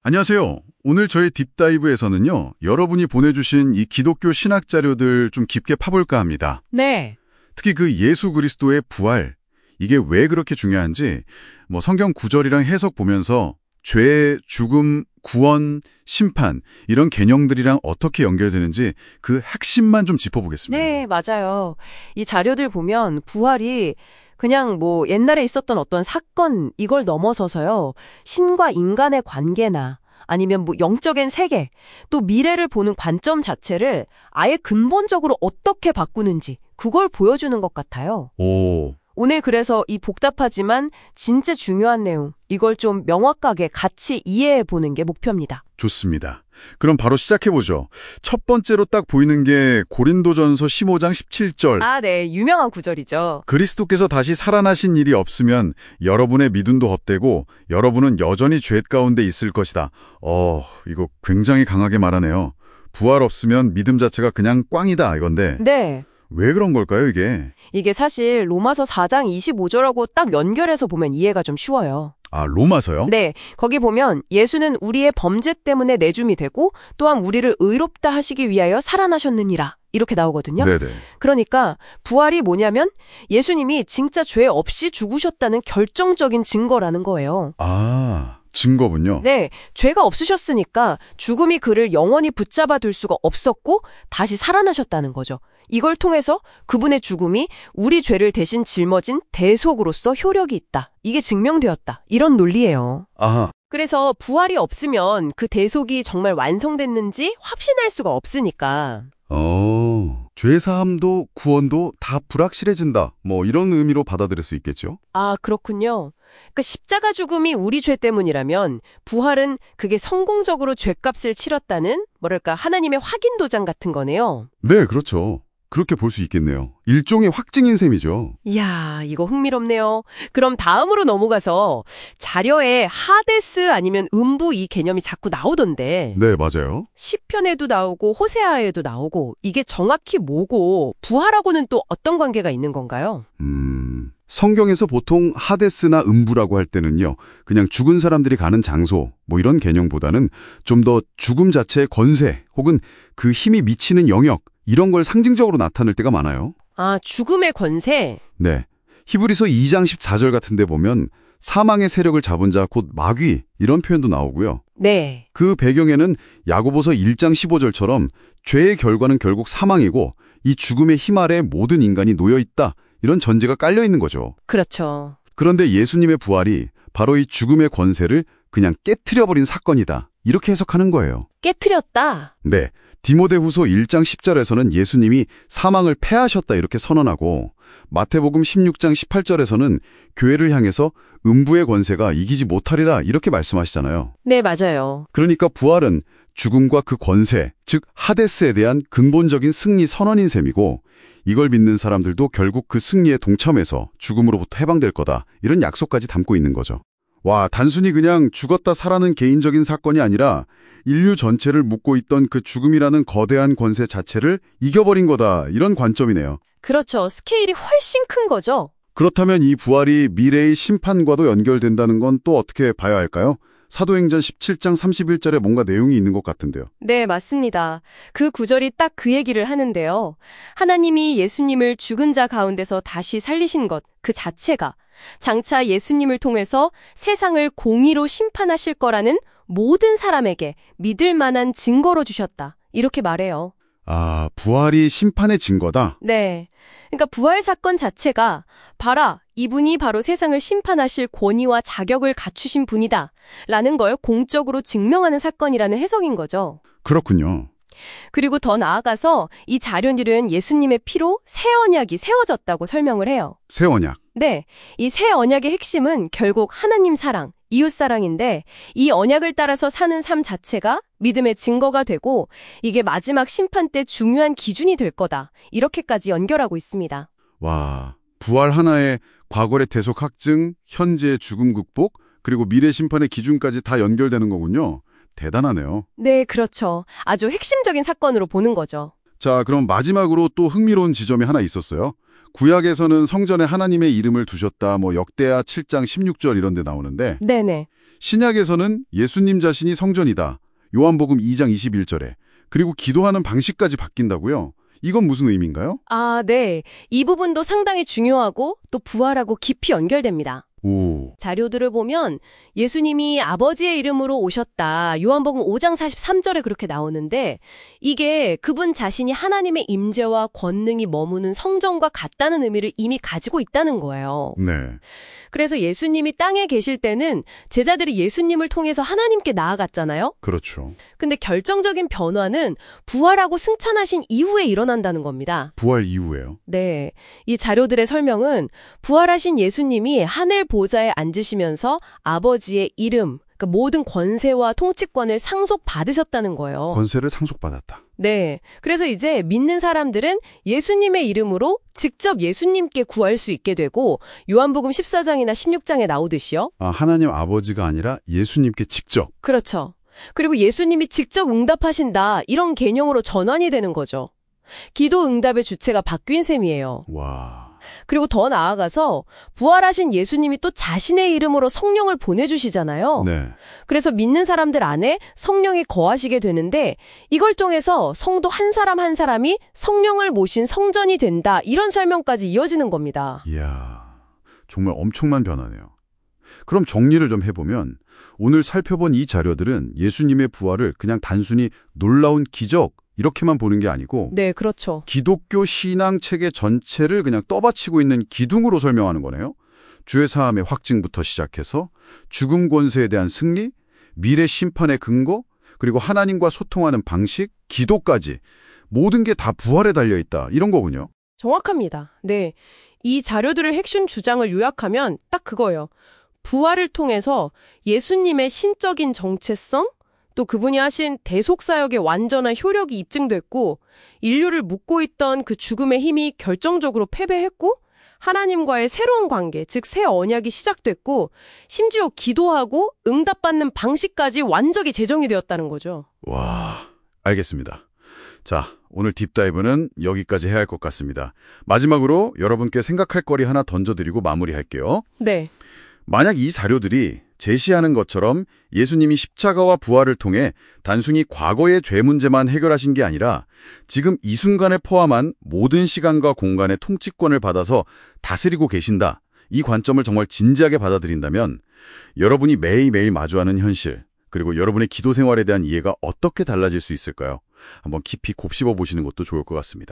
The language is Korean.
안녕하세요. 오늘 저희 딥다이브에서는요, 여러분이 보내주신 이 기독교 신학 자료들 좀 깊게 파볼까 합니다. 네. 특히 그 예수 그리스도의 부활, 이게 왜 그렇게 중요한지, 성경 구절이랑 해석 보면서 죄, 죽음, 구원, 심판, 이런 개념들이랑 어떻게 연결되는지 그 핵심만 좀 짚어보겠습니다. 네, 맞아요. 이 자료들 보면 부활이 그냥 옛날에 있었던 어떤 사건, 이걸 넘어서서요. 신과 인간의 관계나 아니면 영적인 세계, 또 미래를 보는 관점 자체를 아예 근본적으로 어떻게 바꾸는지 그걸 보여주는 것 같아요. 오, 오늘 그래서 이 복잡하지만 진짜 중요한 내용, 이걸 좀 명확하게 같이 이해해 보는 게 목표입니다. 좋습니다. 그럼 바로 시작해보죠. 첫 번째로 딱 보이는 게 고린도전서 15장 17절. 아, 네. 유명한 구절이죠. 그리스도께서 다시 살아나신 일이 없으면 여러분의 믿음도 헛되고 여러분은 여전히 죄 가운데 있을 것이다. 이거 굉장히 강하게 말하네요. 부활 없으면 믿음 자체가 그냥 꽝이다 이건데. 네. 왜 그런 걸까요, 이게? 이게 사실 로마서 4장 25절하고 딱 연결해서 보면 이해가 좀 쉬워요. 아, 로마서요? 네, 거기 보면 예수는 우리의 범죄 때문에 내줌이 되고 또한 우리를 의롭다 하시기 위하여 살아나셨느니라. 이렇게 나오거든요. 네네. 그러니까 부활이 뭐냐면 예수님이 진짜 죄 없이 죽으셨다는 결정적인 증거라는 거예요. 아, 증거군요. 네, 죄가 없으셨으니까 죽음이 그를 영원히 붙잡아 둘 수가 없었고 다시 살아나셨다는 거죠. 이걸 통해서 그분의 죽음이 우리 죄를 대신 짊어진 대속으로서 효력이 있다. 이게 증명되었다. 이런 논리예요. 아하. 그래서 부활이 없으면 그 대속이 정말 완성됐는지 확신할 수가 없으니까. 죄사함도 구원도 다 불확실해진다. 이런 의미로 받아들일 수 있겠죠? 아, 그렇군요. 그러니까 십자가 죽음이 우리 죄 때문이라면 부활은 그게 성공적으로 죄값을 치렀다는 하나님의 확인 도장 같은 거네요. 네, 그렇죠. 그렇게 볼 수 있겠네요. 일종의 확증인 셈이죠. 이야, 이거 흥미롭네요. 그럼 다음으로 넘어가서 자료에 하데스 아니면 음부 이 개념이 자꾸 나오던데. 네, 맞아요. 시편에도 나오고 호세아에도 나오고 이게 정확히 뭐고 부활하고는 또 어떤 관계가 있는 건가요? 성경에서 보통 하데스나 음부라고 할 때는요, 그냥 죽은 사람들이 가는 장소, 이런 개념보다는 좀 더 죽음 자체의 권세 혹은 그 힘이 미치는 영역, 이런 걸 상징적으로 나타낼 때가 많아요. 아, 죽음의 권세? 네. 히브리서 2장 14절 같은 데 보면 사망의 세력을 잡은 자 곧 마귀 이런 표현도 나오고요. 네. 그 배경에는 야고보서 1장 15절처럼 죄의 결과는 결국 사망이고 이 죽음의 힘 아래 모든 인간이 놓여 있다. 이런 전제가 깔려 있는 거죠. 그렇죠. 그런데 예수님의 부활이 바로 이 죽음의 권세를 그냥 깨트려버린 사건이다. 이렇게 해석하는 거예요. 깨트렸다? 네. 디모데후서 1장 10절에서는 예수님이 사망을 패하셨다 이렇게 선언하고 마태복음 16장 18절에서는 교회를 향해서 음부의 권세가 이기지 못하리다 이렇게 말씀하시잖아요. 네, 맞아요. 그러니까 부활은 죽음과 그 권세, 즉 하데스에 대한 근본적인 승리 선언인 셈이고 이걸 믿는 사람들도 결국 그 승리에 동참해서 죽음으로부터 해방될 거다 이런 약속까지 담고 있는 거죠. 와, 단순히 그냥 죽었다 살아는 개인적인 사건이 아니라 인류 전체를 묶고 있던 그 죽음이라는 거대한 권세 자체를 이겨버린 거다 이런 관점이네요. 그렇죠. 스케일이 훨씬 큰 거죠. 그렇다면 이 부활이 미래의 심판과도 연결된다는 건 또 어떻게 봐야 할까요? 사도행전 17장 31절에 뭔가 내용이 있는 것 같은데요. 네, 맞습니다. 그 구절이 딱 그 얘기를 하는데요. 하나님이 예수님을 죽은 자 가운데서 다시 살리신 것, 그 자체가 장차 예수님을 통해서 세상을 공의로 심판하실 거라는 모든 사람에게 믿을 만한 증거로 주셨다. 이렇게 말해요. 아, 부활이 심판의 증거다? 네. 그러니까 부활 사건 자체가 봐라, 이분이 바로 세상을 심판하실 권위와 자격을 갖추신 분이다. 라는 걸 공적으로 증명하는 사건이라는 해석인 거죠. 그렇군요. 그리고 더 나아가서 이 자료들은 예수님의 피로 새 언약이 세워졌다고 설명을 해요. 새 언약. 네, 이 새 언약의 핵심은 결국 하나님 사랑, 이웃 사랑인데 이 언약을 따라서 사는 삶 자체가 믿음의 증거가 되고 이게 마지막 심판 때 중요한 기준이 될 거다. 이렇게까지 연결하고 있습니다. 와, 부활 하나에 과거의 대속 확증, 현재의 죽음 극복, 그리고 미래 심판의 기준까지 다 연결되는 거군요. 대단하네요. 네, 그렇죠. 아주 핵심적인 사건으로 보는 거죠. 자, 그럼 마지막으로 또 흥미로운 지점이 하나 있었어요. 구약에서는 성전에 하나님의 이름을 두셨다, 역대하 7장 16절 이런 데 나오는데 네네. 신약에서는 예수님 자신이 성전이다. 요한복음 2장 21절에. 그리고 기도하는 방식까지 바뀐다고요? 이건 무슨 의미인가요? 아, 네. 이 부분도 상당히 중요하고 또 부활하고 깊이 연결됩니다. 오, 자료들을 보면 예수님이 아버지의 이름으로 오셨다. 요한복음 5장 43절에 그렇게 나오는데 이게 그분 자신이 하나님의 임재와 권능이 머무는 성전과 같다는 의미를 이미 가지고 있다는 거예요. 네. 그래서 예수님이 땅에 계실 때는 제자들이 예수님을 통해서 하나님께 나아갔잖아요. 그렇죠. 근데 결정적인 변화는 부활하고 승천하신 이후에 일어난다는 겁니다. 부활 이후에요. 네. 이 자료들의 설명은 부활하신 예수님이 하늘 보좌에 앉으시면서 아버지의 이름, 그러니까 모든 권세와 통치권을 상속받으셨다는 거예요. 권세를 상속받았다. 네. 그래서 이제 믿는 사람들은 예수님의 이름으로 직접 예수님께 구할 수 있게 되고 요한복음 14장이나 16장에 나오듯이요. 아, 하나님 아버지가 아니라 예수님께 직접. 그렇죠. 그리고 예수님이 직접 응답하신다. 이런 개념으로 전환이 되는 거죠. 기도 응답의 주체가 바뀐 셈이에요. 와. 그리고 더 나아가서 부활하신 예수님이 또 자신의 이름으로 성령을 보내주시잖아요. 네. 그래서 믿는 사람들 안에 성령이 거하시게 되는데 이걸 통해서 성도 한 사람 한 사람이 성령을 모신 성전이 된다. 이런 설명까지 이어지는 겁니다. 이야, 정말 엄청난 변화네요. 그럼 정리를 좀 해보면 오늘 살펴본 이 자료들은 예수님의 부활을 그냥 단순히 놀라운 기적 이렇게만 보는 게 아니고 네, 그렇죠. 기독교 신앙 체계 전체를 그냥 떠받치고 있는 기둥으로 설명하는 거네요. 주의 사함의 확증부터 시작해서 죽음 권세에 대한 승리, 미래 심판의 근거, 그리고 하나님과 소통하는 방식, 기도까지 모든 게 다 부활에 달려있다. 이런 거군요. 정확합니다. 네. 이 자료들의 핵심 주장을 요약하면 딱 그거예요. 부활을 통해서 예수님의 신적인 정체성, 또 그분이 하신 대속사역의 완전한 효력이 입증됐고 인류를 묶고 있던 그 죽음의 힘이 결정적으로 패배했고 하나님과의 새로운 관계, 즉 새 언약이 시작됐고 심지어 기도하고 응답받는 방식까지 완전히 제정이 되었다는 거죠. 와, 알겠습니다. 자, 오늘 딥다이브는 여기까지 해야 할 것 같습니다. 마지막으로 여러분께 생각할 거리 하나 던져드리고 마무리할게요. 네. 만약 이 자료들이 제시하는 것처럼 예수님이 십자가와 부활을 통해 단순히 과거의 죄 문제만 해결하신 게 아니라 지금 이 순간을 포함한 모든 시간과 공간의 통치권을 받아서 다스리고 계신다. 이 관점을 정말 진지하게 받아들인다면 여러분이 매일매일 마주하는 현실, 그리고 여러분의 기도 생활에 대한 이해가 어떻게 달라질 수 있을까요? 한번 깊이 곱씹어 보시는 것도 좋을 것 같습니다.